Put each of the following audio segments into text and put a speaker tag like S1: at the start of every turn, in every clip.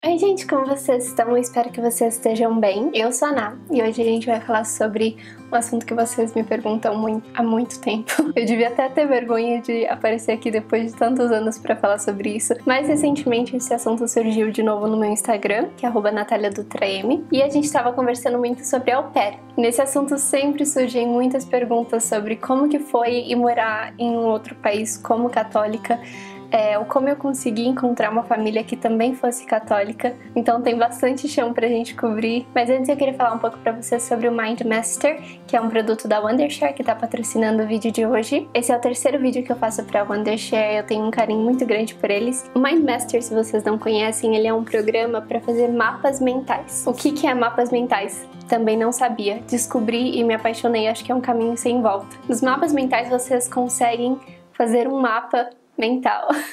S1: Oi gente, como vocês estão? Eu espero que vocês estejam bem. Eu sou a Ná e hoje a gente vai falar sobre um assunto que vocês me perguntam há muito tempo. Eu devia até ter vergonha de aparecer aqui depois de tantos anos pra falar sobre isso, mas recentemente esse assunto surgiu de novo no meu Instagram, que é @nataliadutraM, e a gente estava conversando muito sobre au pair. Nesse assunto sempre surgem muitas perguntas sobre como que foi ir morar em um outro país como católica, ou como eu consegui encontrar uma família que também fosse católica. Então tem bastante chão pra gente cobrir. Mas antes eu queria falar um pouco pra vocês sobre o MindMaster, que é um produto da Wondershare que tá patrocinando o vídeo de hoje. Esse é o terceiro vídeo que eu faço pra Wondershare, eu tenho um carinho muito grande por eles. O MindMaster, se vocês não conhecem, ele é um programa pra fazer mapas mentais. O que é mapas mentais? Também não sabia. Descobri e me apaixonei, acho que é um caminho sem volta. Nos mapas mentais vocês conseguem fazer um mapa mental. Nunca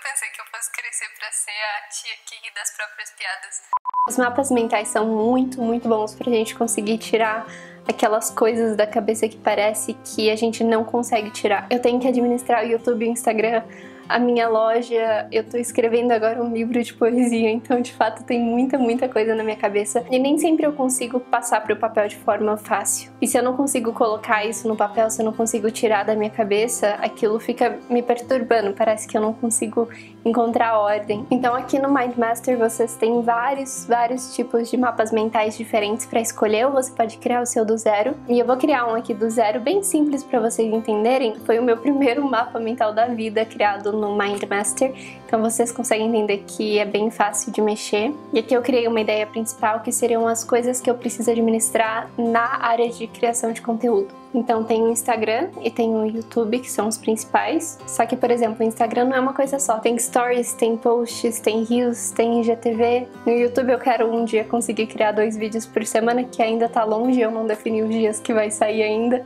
S1: pensei que eu fosse crescer pra ser a tia que ri das próprias piadas. Os mapas mentais são muito bons pra gente conseguir tirar aquelas coisas da cabeça que parece que a gente não consegue tirar. Eu tenho que administrar o YouTube e o Instagram, a minha loja, eu tô escrevendo agora um livro de poesia, então de fato tem muita coisa na minha cabeça e nem sempre eu consigo passar pro papel de forma fácil. E se eu não consigo colocar isso no papel, se eu não consigo tirar da minha cabeça, aquilo fica me perturbando, parece que eu não consigo encontrar ordem. Então aqui no MindMaster vocês têm vários tipos de mapas mentais diferentes para escolher, ou você pode criar o seu do zero. E eu vou criar um aqui do zero, bem simples para vocês entenderem. Foi o meu primeiro mapa mental da vida criado no MindMaster, então vocês conseguem entender que é bem fácil de mexer. E aqui eu criei uma ideia principal, que seriam as coisas que eu preciso administrar na área de criação de conteúdo. Então tem o Instagram e tem o YouTube, que são os principais. Só que, por exemplo, o Instagram não é uma coisa só. Tem stories, tem posts, tem reels, tem IGTV. No YouTube eu quero um dia conseguir criar 2 vídeos por semana, que ainda tá longe, eu não defini os dias que vai sair ainda.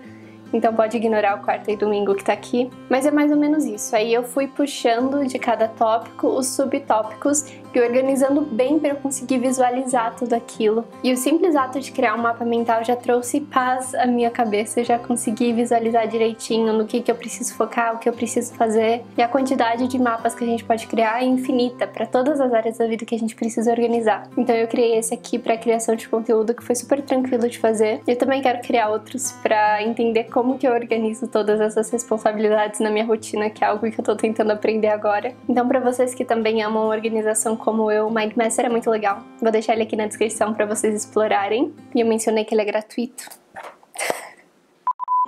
S1: Então pode ignorar o quarta e domingo que tá aqui. Mas é mais ou menos isso. Aí eu fui puxando de cada tópico os subtópicos e organizando bem para eu conseguir visualizar tudo aquilo. E o simples ato de criar um mapa mental já trouxe paz à minha cabeça. Eu já consegui visualizar direitinho no que eu preciso focar, o que eu preciso fazer. E a quantidade de mapas que a gente pode criar é infinita para todas as áreas da vida que a gente precisa organizar. Então eu criei esse aqui para criação de conteúdo, que foi super tranquilo de fazer. Eu também quero criar outros para entender como que eu organizo todas essas responsabilidades na minha rotina, que é algo que eu tô tentando aprender agora. Então, para vocês que também amam organização como eu, o MindMaster é muito legal. Vou deixar ele aqui na descrição para vocês explorarem. E eu mencionei que ele é gratuito.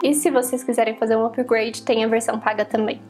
S1: E se vocês quiserem fazer um upgrade, tem a versão paga também.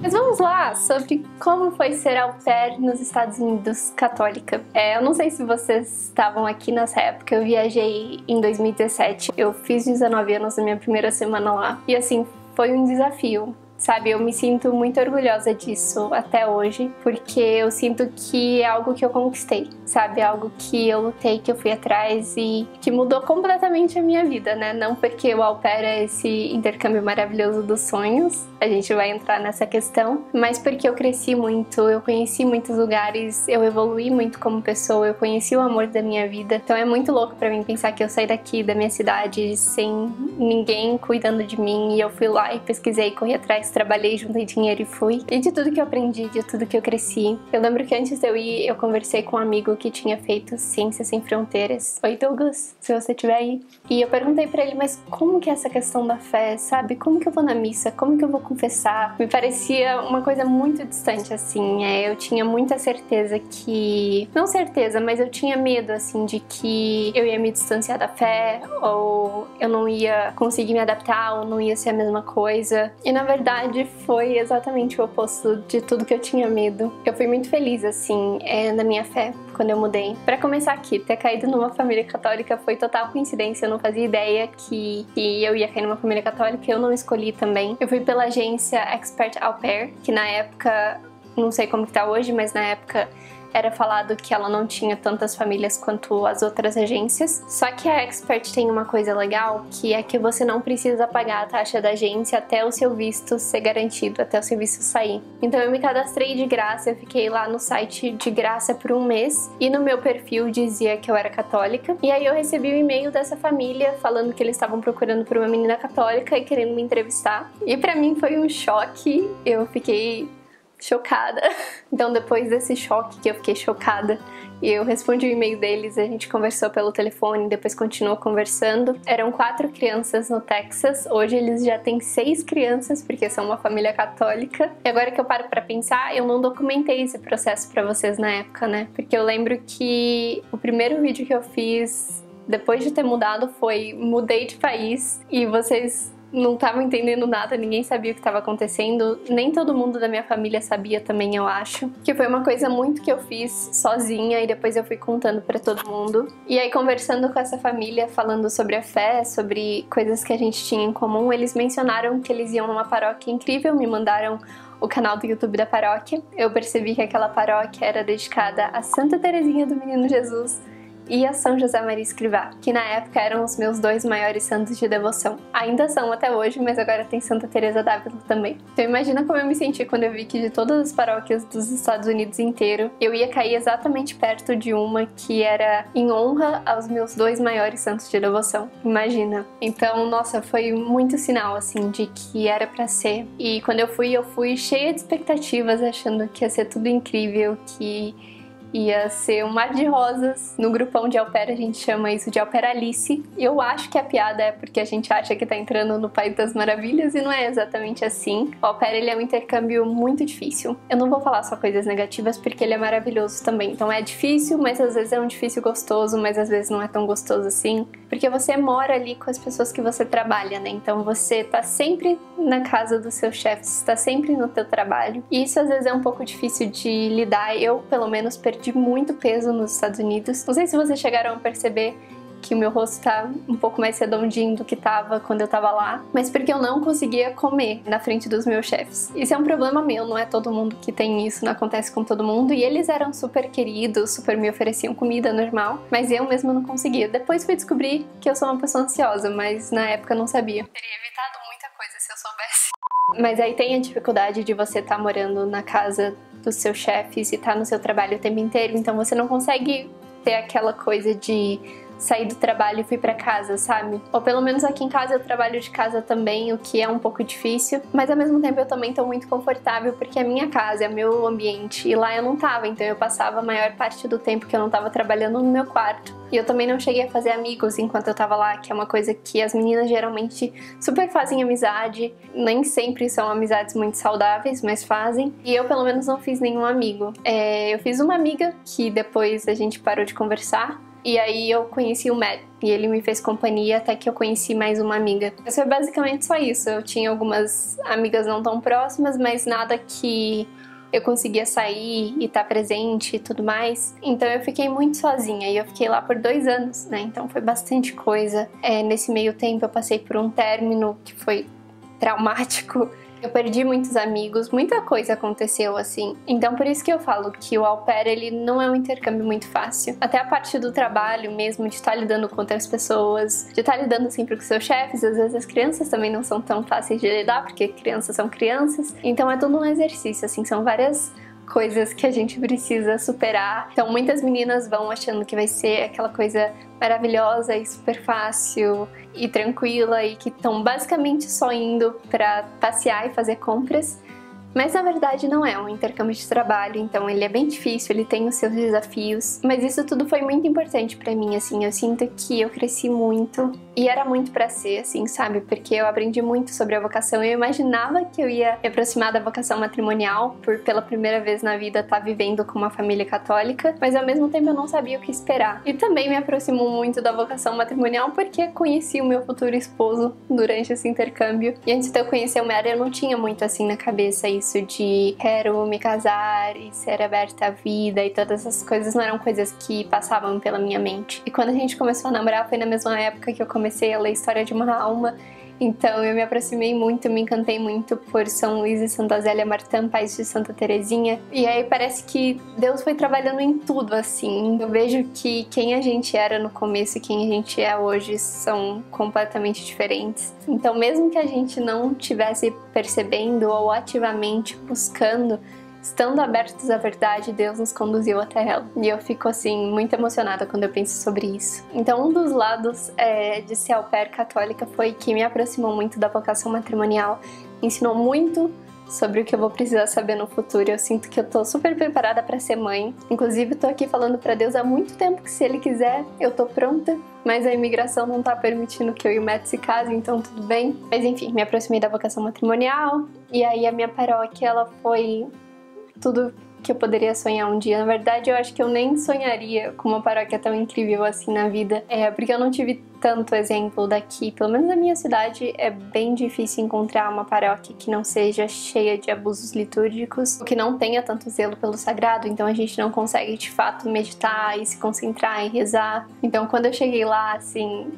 S1: Mas vamos lá sobre como foi ser au pair nos Estados Unidos católica. Eu não sei se vocês estavam aqui nessa época, eu viajei em 2017. Eu fiz 19 anos na minha primeira semana lá. E assim, foi um desafio. Sabe, eu me sinto muito orgulhosa disso até hoje, porque eu sinto que é algo que eu conquistei, sabe? É algo que eu lutei, que eu fui atrás e que mudou completamente a minha vida, né? Não porque o au pair é esse intercâmbio maravilhoso dos sonhos, a gente vai entrar nessa questão, mas porque eu cresci muito, eu conheci muitos lugares, eu evoluí muito como pessoa, eu conheci o amor da minha vida. Então é muito louco pra mim pensar que eu saí daqui, da minha cidade, sem ninguém cuidando de mim, e eu fui lá e pesquisei, corri atrás, trabalhei, juntei dinheiro e fui. E de tudo que eu aprendi, de tudo que eu cresci. Eu lembro que antes de eu ir, eu conversei com um amigo que tinha feito Ciências Sem Fronteiras. Oi, Douglas, se você estiver aí. E eu perguntei pra ele, mas como que é essa questão da fé, sabe? Como que eu vou na missa? Como que eu vou confessar? Me parecia uma coisa muito distante, assim. Eu tinha muita certeza que... Não certeza, mas eu tinha medo, assim, de que eu ia me distanciar da fé, ou eu não ia conseguir me adaptar, ou não ia ser a mesma coisa. E na verdade, foi exatamente o oposto de tudo que eu tinha medo. Eu fui muito feliz, assim, na minha fé, quando eu mudei. Pra começar aqui, ter caído numa família católica foi total coincidência. Eu não fazia ideia que eu ia cair numa família católica, eu não escolhi também. Eu fui pela agência Expert Au Pair, que na época, não sei como que tá hoje, mas na época era falado que ela não tinha tantas famílias quanto as outras agências. Só que a Expert tem uma coisa legal, que é que você não precisa pagar a taxa da agência até o seu visto ser garantido, até o seu visto sair. Então eu me cadastrei de graça, eu fiquei lá no site de graça por um mês, e no meu perfil dizia que eu era católica. E aí eu recebi um e-mail dessa família falando que eles estavam procurando por uma menina católica e querendo me entrevistar. E pra mim foi um choque, eu fiquei chocada. Então depois desse choque que eu fiquei chocada, e eu respondi o e-mail deles, a gente conversou pelo telefone, depois continuou conversando. Eram 4 crianças no Texas, hoje eles já têm 6 crianças, porque são uma família católica. E agora que eu paro pra pensar, eu não documentei esse processo pra vocês na época, né? Porque eu lembro que o primeiro vídeo que eu fiz depois de ter mudado foi mudei de país, e vocês não estavam entendendo nada, ninguém sabia o que estava acontecendo, nem todo mundo da minha família sabia também, eu acho. Que foi uma coisa muito que eu fiz sozinha e depois eu fui contando pra todo mundo. E aí, conversando com essa família, falando sobre a fé, sobre coisas que a gente tinha em comum, eles mencionaram que eles iam numa paróquia incrível, me mandaram o canal do YouTube da paróquia. Eu percebi que aquela paróquia era dedicada a Santa Teresinha do Menino Jesus e a São José Maria Escrivá, que na época eram os meus 2 maiores santos de devoção. Ainda são até hoje, mas agora tem Santa Teresa d'Ávila também. Então imagina como eu me senti quando eu vi que de todas as paróquias dos Estados Unidos inteiro, eu ia cair exatamente perto de uma que era em honra aos meus 2 maiores santos de devoção. Imagina. Então, nossa, foi muito sinal, assim, de que era pra ser. E quando eu fui cheia de expectativas, achando que ia ser tudo incrível, que ia ser um mar de rosas. No grupão de au pair a gente chama isso de au pair Alice. Eu acho que a piada é porque a gente acha que tá entrando no País das Maravilhas e não é exatamente assim. O au pair, ele é um intercâmbio muito difícil. Eu não vou falar só coisas negativas porque ele é maravilhoso também. Então é difícil, mas às vezes é um difícil gostoso, mas às vezes não é tão gostoso assim. Porque você mora ali com as pessoas que você trabalha, né? Então você tá sempre na casa dos seus chefes, tá sempre no teu trabalho. E isso às vezes é um pouco difícil de lidar. Eu, pelo menos, perdi muito peso nos Estados Unidos. Não sei se vocês chegaram a perceber que o meu rosto tá um pouco mais redondinho do que tava quando eu tava lá, mas porque eu não conseguia comer na frente dos meus chefes. Isso é um problema meu, não é todo mundo que tem isso, não acontece com todo mundo, e eles eram super queridos, super me ofereciam comida normal, mas eu mesma não conseguia. Depois fui descobrir que eu sou uma pessoa ansiosa, mas na época eu não sabia. Teria evitado muita coisa se eu soubesse. Mas aí tem a dificuldade de você estar morando na casa dos seus chefes e estar no seu trabalho o tempo inteiro, então você não consegue ter aquela coisa de sair do trabalho e fui pra casa, sabe? Ou pelo menos aqui em casa eu trabalho de casa também, o que é um pouco difícil, mas ao mesmo tempo eu também tô muito confortável porque é minha casa, é meu ambiente, e lá eu não tava, então eu passava a maior parte do tempo que eu não tava trabalhando no meu quarto. E eu também não cheguei a fazer amigos enquanto eu tava lá, que é uma coisa que as meninas geralmente super fazem amizade, nem sempre são amizades muito saudáveis, mas fazem. E eu pelo menos não fiz nenhum amigo. Eu fiz uma amiga que depois a gente parou de conversar, e aí eu conheci o Matt, e ele me fez companhia até que eu conheci mais uma amiga. Mas foi basicamente só isso. Eu tinha algumas amigas não tão próximas, mas nada que eu conseguia sair e estar presente e tudo mais. Então eu fiquei muito sozinha, e eu fiquei lá por 2 anos, né? Então foi bastante coisa. Nesse meio tempo eu passei por um término que foi traumático. Eu perdi muitos amigos, muita coisa aconteceu assim. Então por isso que eu falo que o au pair, ele não é um intercâmbio muito fácil. Até a parte do trabalho mesmo, de estar lidando com outras pessoas, de estar lidando sempre com seus chefes. Às vezes as crianças também não são tão fáceis de lidar, porque crianças são crianças. Então é todo um exercício, assim, são várias coisas que a gente precisa superar. Então muitas meninas vão achando que vai ser aquela coisa maravilhosa e super fácil e tranquila, e que estão basicamente só indo pra passear e fazer compras. Mas na verdade não é um intercâmbio de trabalho, então ele é bem difícil, ele tem os seus desafios. Mas isso tudo foi muito importante pra mim, assim, eu sinto que eu cresci muito e era muito pra ser, assim, sabe? Porque eu aprendi muito sobre a vocação. Eu imaginava que eu ia me aproximar da vocação matrimonial por pela primeira vez na vida estar vivendo com uma família católica, mas ao mesmo tempo eu não sabia o que esperar. E também me aproximou muito da vocação matrimonial porque conheci o meu futuro esposo durante esse intercâmbio. E antes de eu conhecer o Mary, eu não tinha muito assim na cabeça isso de quero me casar e ser aberta à vida, e todas essas coisas não eram coisas que passavam pela minha mente. E quando a gente começou a namorar foi na mesma época que eu comecei a ler História de uma Alma, então eu me aproximei muito, me encantei muito por São Luís e Santa Zélia Martã, pais de Santa Teresinha, e aí parece que Deus foi trabalhando em tudo, assim. Eu vejo que quem a gente era no começo e quem a gente é hoje são completamente diferentes. Então mesmo que a gente não estivesse percebendo ou ativamente buscando, estando abertos à verdade, Deus nos conduziu até ela. E eu fico, assim, muito emocionada quando eu penso sobre isso. Então, um dos lados de ser au pair católica foi que me aproximou muito da vocação matrimonial, ensinou muito sobre o que eu vou precisar saber no futuro. Eu sinto que eu tô super preparada pra ser mãe. Inclusive, tô aqui falando pra Deus há muito tempo que se Ele quiser, eu tô pronta. Mas a imigração não tá permitindo que eu e o Matt se casem, então tudo bem. Mas enfim, me aproximei da vocação matrimonial. E aí a minha paróquia, ela foi tudo que eu poderia sonhar um dia. Na verdade, eu acho que eu nem sonharia com uma paróquia tão incrível assim na vida. Porque eu não tive tanto exemplo daqui. Pelo menos na minha cidade é bem difícil encontrar uma paróquia que não seja cheia de abusos litúrgicos, ou que não tenha tanto zelo pelo sagrado, então a gente não consegue de fato meditar e se concentrar e rezar. Então quando eu cheguei lá, assim,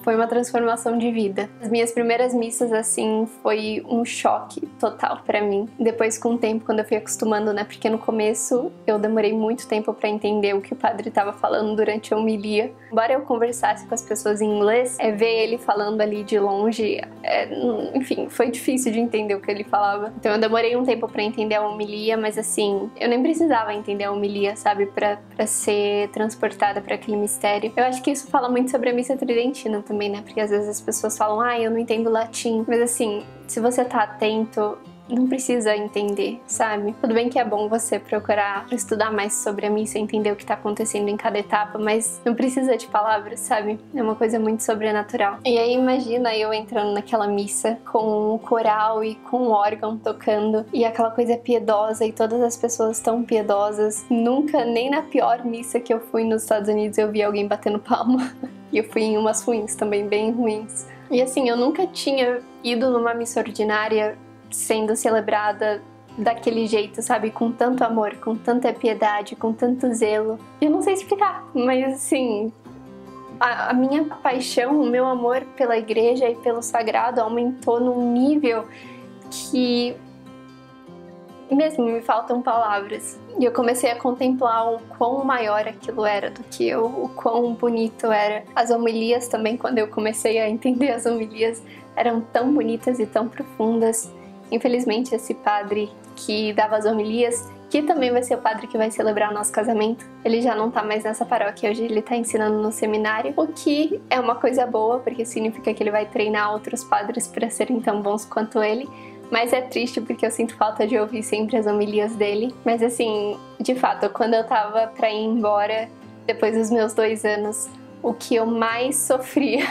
S1: foi uma transformação de vida. As minhas primeiras missas, assim, foi um choque total pra mim. Depois, com o tempo, quando eu fui acostumando, né? Porque no começo eu demorei muito tempo pra entender o que o padre tava falando durante a homilia. Embora eu conversasse com as pessoas em inglês, ver ele falando ali de longe, enfim, foi difícil de entender o que ele falava. Então eu demorei um tempo pra entender a homilia, mas assim, eu nem precisava entender a homilia, sabe? Pra ser transportada pra aquele mistério. Eu acho que isso fala muito sobre a missa tridentina também, né? Porque às vezes as pessoas falam, eu não entendo latim. Mas assim, se você tá atento, não precisa entender, sabe? Tudo bem que é bom você procurar estudar mais sobre a missa, entender o que tá acontecendo em cada etapa, mas não precisa de palavras, sabe? É uma coisa muito sobrenatural. E aí imagina eu entrando naquela missa com o coral e com o órgão tocando, e aquela coisa piedosa, e todas as pessoas tão piedosas. Nunca, nem na pior missa que eu fui nos Estados Unidos, eu vi alguém batendo palma. E eu fui em umas ruins também, bem ruins. E assim, eu nunca tinha ido numa missa ordinária sendo celebrada daquele jeito, sabe? Com tanto amor, com tanta piedade, com tanto zelo. Eu não sei explicar, mas assim, a minha paixão, o meu amor pela igreja e pelo sagrado aumentou num nível que mesmo me faltam palavras. E eu comecei a contemplar o quão maior aquilo era do que eu, o quão bonito era. As homilias também, quando eu comecei a entender as homilias, eram tão bonitas e tão profundas. Infelizmente, esse padre que dava as homilias, que também vai ser o padre que vai celebrar o nosso casamento, ele já não tá mais nessa paróquia, hoje ele tá ensinando no seminário, o que é uma coisa boa, porque significa que ele vai treinar outros padres para serem tão bons quanto ele. Mas é triste porque eu sinto falta de ouvir sempre as homilias dele. Mas assim, de fato, quando eu tava pra ir embora, depois dos meus 2 anos, o que eu mais sofria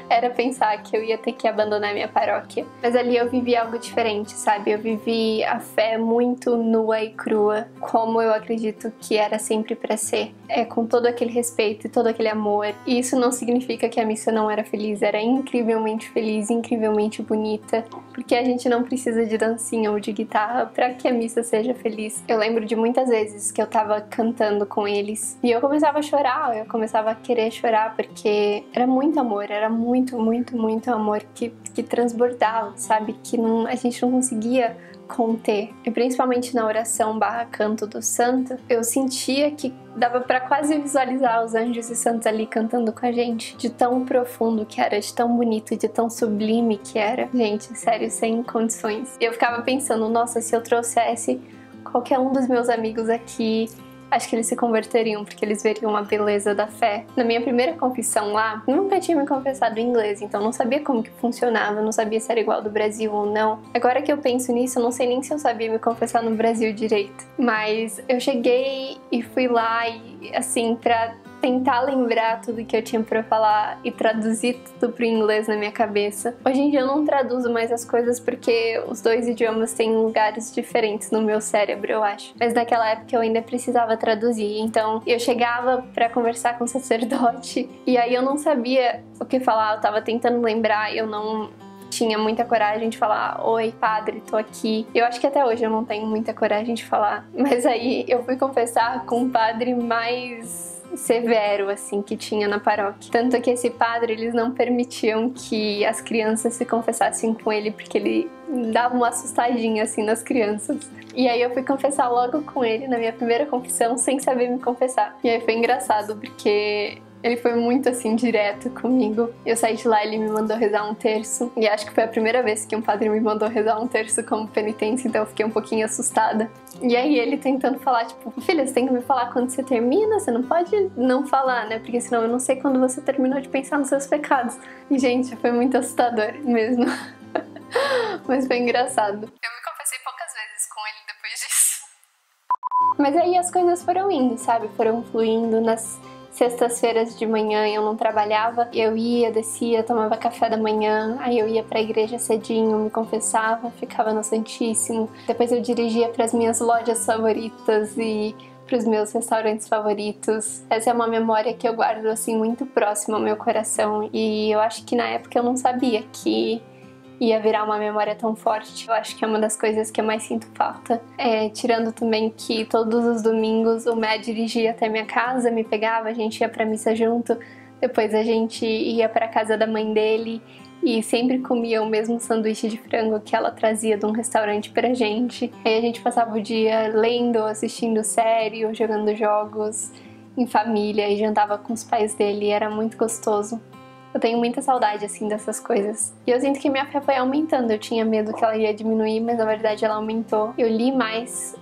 S1: era pensar que eu ia ter que abandonar minha paróquia. Mas ali eu vivi algo diferente, sabe? Eu vivi a fé muito nua e crua, como eu acredito que era sempre pra ser. Com todo aquele respeito e todo aquele amor. E isso não significa que a missa não era feliz, era incrivelmente feliz, incrivelmente bonita. Porque a gente não precisa de dancinha ou de guitarra pra que a missa seja feliz. Eu lembro de muitas vezes que eu tava cantando com eles e eu começava a chorar, eu começava a querer chorar, porque era muito amor, era muito, muito, muito amor que transbordava, sabe? Que a gente não conseguia conter. E principalmente na oração / canto do santo, eu sentia que dava pra quase visualizar os anjos e santos ali cantando com a gente, de tão profundo que era, de tão bonito, de tão sublime que era. Gente, sério, sem condições. E eu ficava pensando, nossa, se eu trouxesse qualquer um dos meus amigos aqui, acho que eles se converteriam, porque eles veriam a beleza da fé. Na minha primeira confissão lá, eu nunca tinha me confessado em inglês, então não sabia como que funcionava, não sabia se era igual do Brasil ou não. Agora que eu penso nisso, eu não sei nem se eu sabia me confessar no Brasil direito. Mas eu cheguei e fui lá e, assim, pra tentar lembrar tudo que eu tinha pra falar e traduzir tudo pro inglês na minha cabeça. Hoje em dia eu não traduzo mais as coisas porque os 2 idiomas têm lugares diferentes no meu cérebro, eu acho. Mas naquela época eu ainda precisava traduzir, então eu chegava pra conversar com o sacerdote e aí eu não sabia o que falar, eu tava tentando lembrar e eu não tinha muita coragem de falar, oi padre, tô aqui. Eu acho que até hoje eu não tenho muita coragem de falar, mas aí eu fui confessar com um padre mais severo, assim, que tinha na paróquia. Tanto que esse padre, eles não permitiam que as crianças se confessassem com ele, porque ele dava uma assustadinha, assim, nas crianças. E aí eu fui confessar logo com ele, na minha primeira confissão, sem saber me confessar. E aí foi engraçado, porque ele foi muito, assim, direto comigo. Eu saí de lá, ele me mandou rezar um terço. E acho que foi a primeira vez que um padre me mandou rezar um terço como penitência, então eu fiquei um pouquinho assustada. E aí ele tentando falar, tipo, filha, você tem que me falar quando você termina, você não pode não falar, né? Porque senão eu não sei quando você terminou de pensar nos seus pecados. E, gente, foi muito assustador mesmo. Mas foi engraçado. Eu me Mas aí as coisas foram indo, sabe? Foram fluindo. Nas sextas-feiras de manhã eu não trabalhava, eu ia, descia, tomava café da manhã, aí eu ia pra igreja cedinho, me confessava, ficava no Santíssimo. Depois eu dirigia para as minhas lojas favoritas e para os meus restaurantes favoritos. Essa é uma memória que eu guardo assim muito próxima ao meu coração, e eu acho que na época eu não sabia que ia virar uma memória tão forte. Eu acho que é uma das coisas que eu mais sinto falta. Tirando também que todos os domingos o Matt dirigia até minha casa, me pegava, a gente ia pra missa junto, depois a gente ia pra casa da mãe dele e sempre comia o mesmo sanduíche de frango que ela trazia de um restaurante pra gente. Aí a gente passava o dia lendo, assistindo série, ou jogando jogos em família, e jantava com os pais dele, e era muito gostoso. Eu tenho muita saudade, assim, dessas coisas. E eu sinto que minha fé foi aumentando. Eu tinha medo que ela ia diminuir, mas na verdade ela aumentou. Eu li mais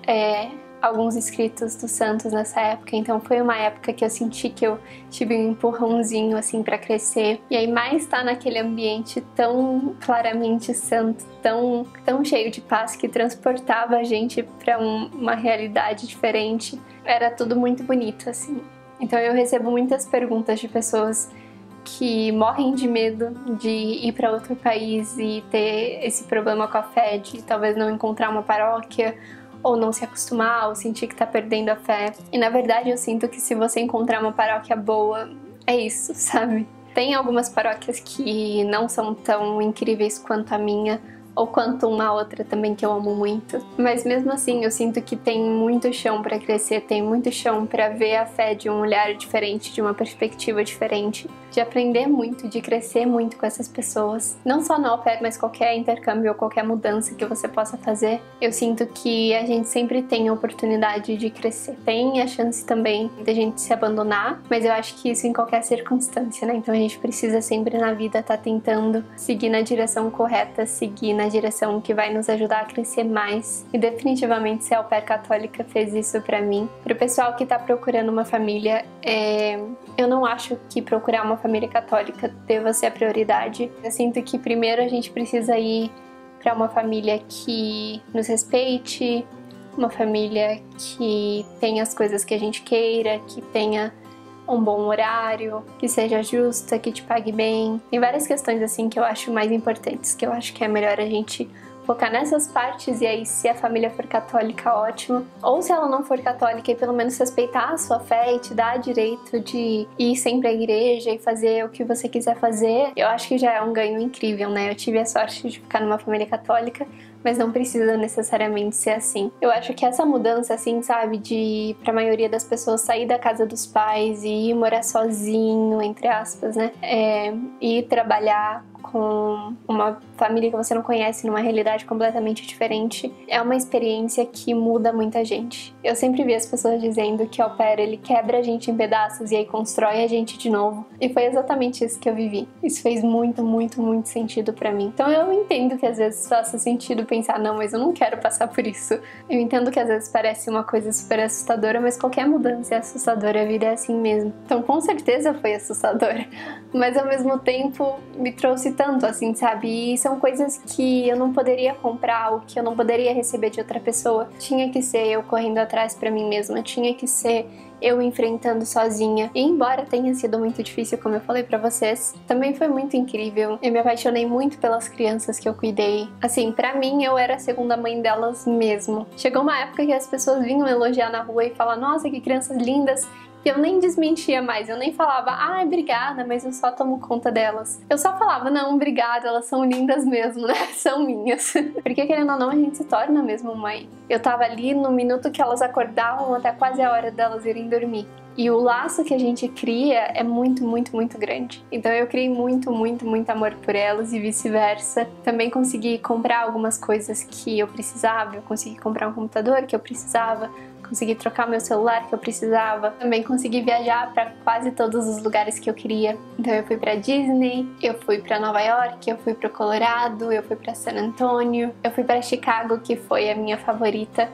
S1: alguns escritos dos santos nessa época, então foi uma época que eu senti que eu tive um empurrãozinho, assim, pra crescer. E aí mais tá naquele ambiente tão claramente santo, tão cheio de paz, que transportava a gente pra uma realidade diferente. Era tudo muito bonito, assim. Então eu recebo muitas perguntas de pessoas que morrem de medo de ir para outro país e ter esse problema com a fé, de talvez não encontrar uma paróquia, ou não se acostumar, ou sentir que tá perdendo a fé. E na verdade eu sinto que se você encontrar uma paróquia boa, é isso, sabe? Tem algumas paróquias que não são tão incríveis quanto a minha, ou quanto uma outra também que eu amo muito. Mas mesmo assim, eu sinto que tem muito chão para crescer, tem muito chão para ver a fé de um olhar diferente, de uma perspectiva diferente, de aprender muito, de crescer muito com essas pessoas. Não só no au pair, mas qualquer intercâmbio ou qualquer mudança que você possa fazer. Eu sinto que a gente sempre tem a oportunidade de crescer. Tem a chance também de a gente se abandonar, mas eu acho que isso em qualquer circunstância, né? Então a gente precisa sempre na vida estar tentando seguir na direção correta, seguir na direção que vai nos ajudar a crescer mais. E definitivamente ser au pair católica fez isso pra mim. Pro pessoal que tá procurando uma família, eu não acho que procurar uma família católica deva ser a prioridade. Eu sinto que primeiro a gente precisa ir pra uma família que nos respeite, uma família que tenha as coisas que a gente queira, que tenha um bom horário, que seja justa, que te pague bem. Tem várias questões assim que eu acho mais importantes, que eu acho que é melhor a gente focar nessas partes, e aí se a família for católica, ótimo. Ou se ela não for católica, e pelo menos respeitar a sua fé e te dar direito de ir sempre à igreja e fazer o que você quiser fazer, eu acho que já é um ganho incrível, né? Eu tive a sorte de ficar numa família católica, mas não precisa necessariamente ser assim. Eu acho que essa mudança, assim, sabe, de pra maioria das pessoas sair da casa dos pais e ir morar sozinho, entre aspas, né? E trabalhar com uma família que você não conhece, numa realidade completamente diferente, é uma experiência que muda muita gente. Eu sempre vi as pessoas dizendo que o au pair, ele quebra a gente em pedaços e aí constrói a gente de novo. E foi exatamente isso que eu vivi. Isso fez muito, muito, muito sentido pra mim. Então eu entendo que às vezes faça sentido pensar, não, mas eu não quero passar por isso. Eu entendo que às vezes parece uma coisa super assustadora, mas qualquer mudança é assustadora, a vida é assim mesmo. Então com certeza foi assustadora. Mas ao mesmo tempo me trouxe tanto, assim, sabe? E são coisas que eu não poderia comprar, ou que eu não poderia receber de outra pessoa. Tinha que ser eu correndo atrás pra mim mesma, tinha que ser eu enfrentando sozinha. E embora tenha sido muito difícil, como eu falei pra vocês, também foi muito incrível. Eu me apaixonei muito pelas crianças que eu cuidei. Assim, pra mim, eu era a segunda mãe delas mesmo. Chegou uma época que as pessoas vinham elogiar na rua e falar, nossa, que crianças lindas. E eu nem desmentia mais, eu nem falava, ai, obrigada, mas eu só tomo conta delas. Eu só falava, não, obrigada, elas são lindas mesmo, né? São minhas. Porque querendo ou não, a gente se torna mesmo mãe. Eu tava ali no minuto que elas acordavam até quase a hora delas irem dormir. E o laço que a gente cria é muito, muito, muito grande. Então eu criei muito, muito, muito amor por elas e vice-versa. Também consegui comprar algumas coisas que eu precisava. Eu consegui comprar um computador que eu precisava. Consegui trocar meu celular que eu precisava. Também consegui viajar para quase todos os lugares que eu queria. Então eu fui para Disney, eu fui para Nova York, eu fui para Colorado, eu fui para San Antonio, eu fui para Chicago, que foi a minha favorita,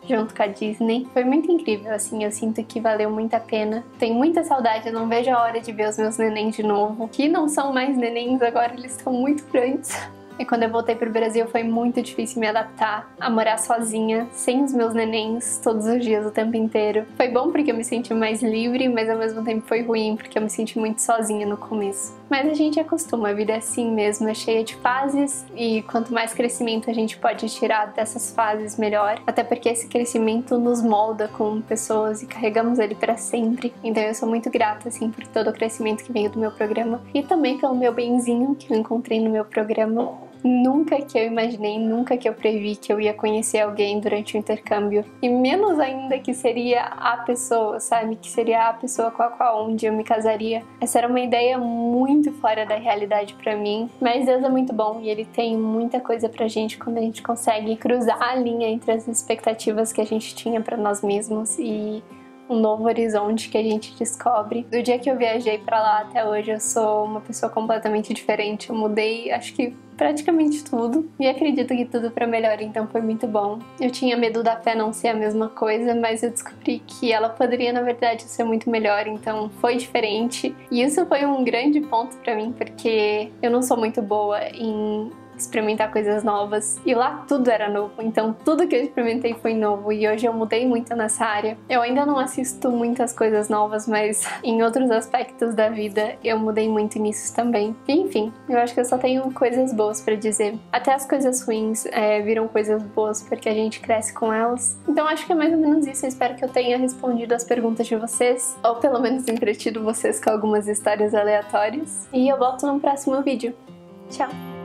S1: junto com a Disney. Foi muito incrível, assim, eu sinto que valeu muito a pena. Tenho muita saudade, eu não vejo a hora de ver os meus nenéns de novo, que não são mais nenéns agora, eles estão muito grandes. E quando eu voltei pro Brasil foi muito difícil me adaptar a morar sozinha, sem os meus nenéns, todos os dias, o tempo inteiro. Foi bom porque eu me senti mais livre, mas ao mesmo tempo foi ruim porque eu me senti muito sozinha no começo. Mas a gente acostuma, a vida é assim mesmo, é cheia de fases e quanto mais crescimento a gente pode tirar dessas fases, melhor. Até porque esse crescimento nos molda como pessoas e carregamos ele pra sempre. Então eu sou muito grata, assim, por todo o crescimento que veio do meu programa e também pelo meu benzinho que eu encontrei no meu programa. Nunca que eu imaginei, nunca que eu previ que eu ia conhecer alguém durante o intercâmbio. E menos ainda que seria a pessoa, sabe? Que seria a pessoa com a qual um dia eu me casaria. Essa era uma ideia muito fora da realidade pra mim. Mas Deus é muito bom e Ele tem muita coisa pra gente quando a gente consegue cruzar a linha entre as expectativas que a gente tinha pra nós mesmos e um novo horizonte que a gente descobre. Do dia que eu viajei pra lá até hoje, eu sou uma pessoa completamente diferente. Eu mudei, acho que praticamente tudo, e acredito que tudo pra melhor, então foi muito bom. Eu tinha medo da fé não ser a mesma coisa, mas eu descobri que ela poderia, na verdade, ser muito melhor, então foi diferente. E isso foi um grande ponto pra mim, porque eu não sou muito boa em experimentar coisas novas e lá tudo era novo, então tudo que eu experimentei foi novo e hoje eu mudei muito nessa área. Eu ainda não assisto muitas coisas novas, mas em outros aspectos da vida eu mudei muito nisso também. E, enfim, eu acho que eu só tenho coisas boas pra dizer. Até as coisas ruins viram coisas boas porque a gente cresce com elas. Então acho que é mais ou menos isso. Eu espero que eu tenha respondido as perguntas de vocês, ou pelo menos entretido vocês com algumas histórias aleatórias. E eu volto no próximo vídeo. Tchau!